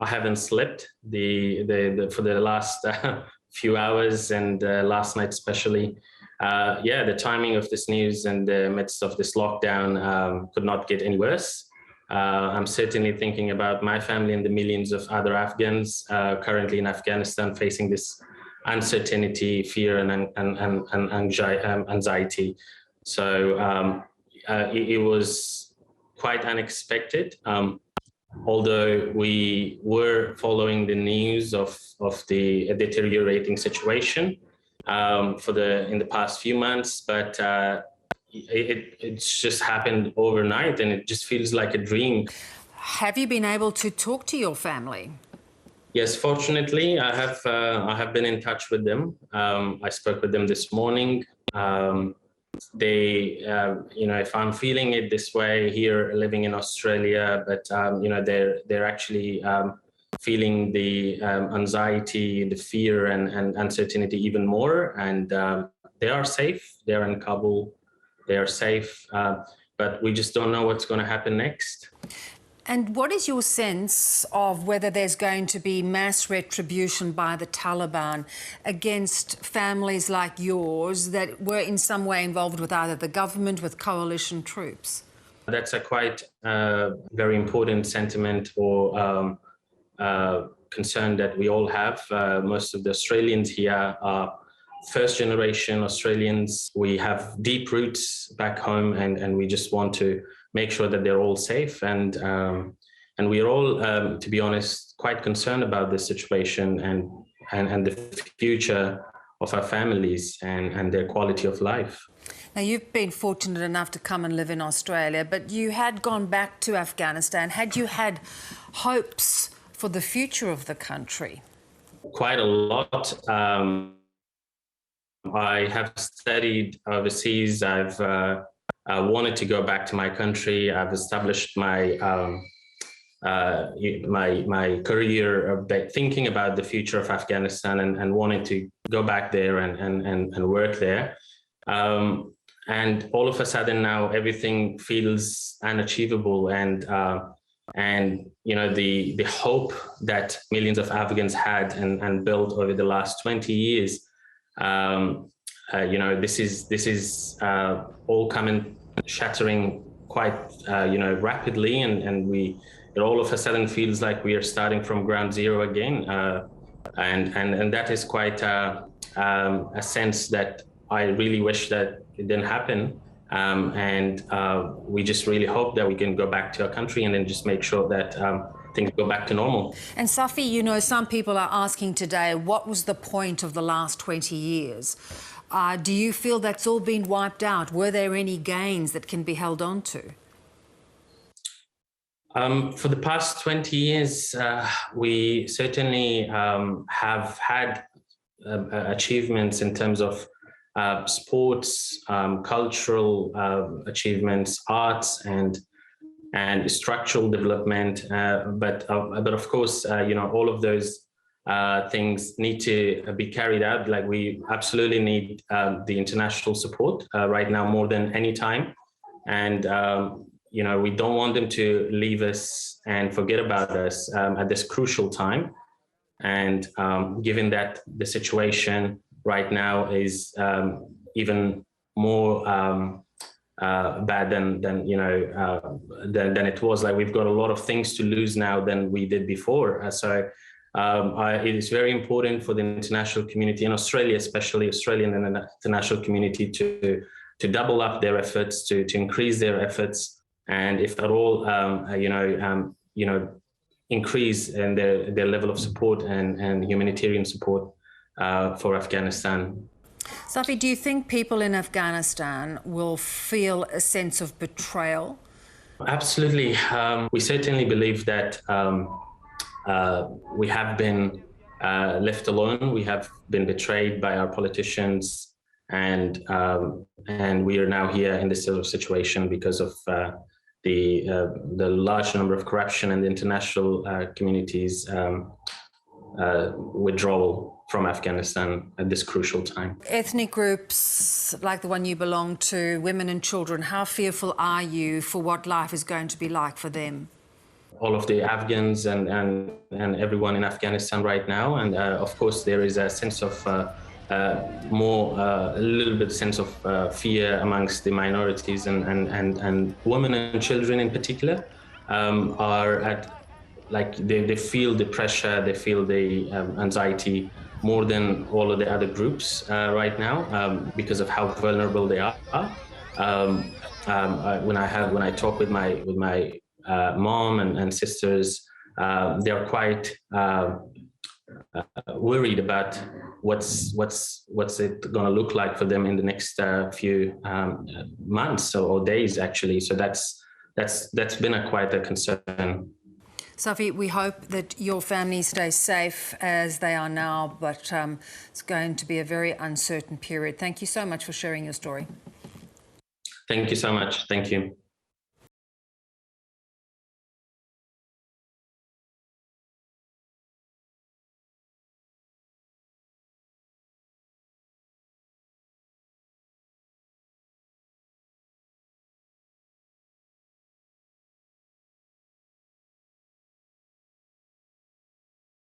I haven't slept for the last few hours, and last night especially. Yeah, the timing of this news in the midst of this lockdown could not get any worse. I'm certainly thinking about my family and the millions of other Afghans currently in Afghanistan facing this uncertainty, fear, and anxiety. So it was quite unexpected. Although we were following the news of the deteriorating situation in the past few months, but it's just happened overnight, and it just feels like a dream. Have you been able to talk to your family? Yes, fortunately, I have been in touch with them. I spoke with them this morning. They, if I'm feeling it this way here, living in Australia, but they're actually feeling the anxiety, the fear, and uncertainty even more. And they are safe. They're in Kabul. They are safe, but we just don't know what's going to happen next. And what is your sense of whether there's going to be mass retribution by the Taliban against families like yours that were in some way involved with either the government, with coalition troops? That's a quite very important sentiment or concern that we all have. Most of the Australians here are first-generation Australians. We have deep roots back home, and we just want to make sure that they're all safe. And we're all, to be honest, quite concerned about this situation and the future of our families and their quality of life. Now, you've been fortunate enough to come and live in Australia, but you had gone back to Afghanistan. Had you had hopes for the future of the country? Quite a lot. I have studied overseas. I've wanted to go back to my country. I've established my career thinking about the future of Afghanistan and wanting to go back there and work there. And all of a sudden now everything feels unachievable, and the hope that millions of Afghans had and built over the last 20 years. This is all coming shattering quite rapidly, and it all of a sudden feels like we are starting from ground zero again, and that is quite a sense that I really wish that it didn't happen, and we just really hope that we can go back to our country and then just make sure that things go back to normal. And Safi, some people are asking today, what was the point of the last 20 years? Do you feel that's all been wiped out? Were there any gains that can be held on to? For the past 20 years, we certainly have had achievements in terms of sports, cultural achievements, arts, and structural development. But of course, all of those things need to be carried out. Like, we absolutely need the international support right now more than any time. And, we don't want them to leave us and forget about us at this crucial time. And given that the situation right now is even more bad than it was. Like, we've got a lot of things to lose now than we did before. It is very important for the international community in Australia, especially Australian and the international community, to double up their efforts, to increase their efforts, and if at all, increase in their level of support and humanitarian support for Afghanistan. Safi, do you think people in Afghanistan will feel a sense of betrayal? Absolutely. We certainly believe that we have been left alone. We have been betrayed by our politicians, and we are now here in this sort of situation because of the large number of corruption and the international community's withdrawal from Afghanistan at this crucial time. Ethnic groups like the one you belong to, women and children, how fearful are you for what life is going to be like for them? all of the Afghans and everyone in Afghanistan right now. And of course, there is a sense of a little bit sense of fear amongst the minorities, and women and children in particular are at, like, they feel the pressure, they feel the anxiety more than all of the other groups right now, because of how vulnerable they are. When I talk with my mom and sisters, they are quite worried about what's it going to look like for them in the next few months or days, actually. So that's been quite a concern. Safi, we hope that your family stays safe as they are now, but it's going to be a very uncertain period. Thank you so much for sharing your story. Thank you so much. Thank you.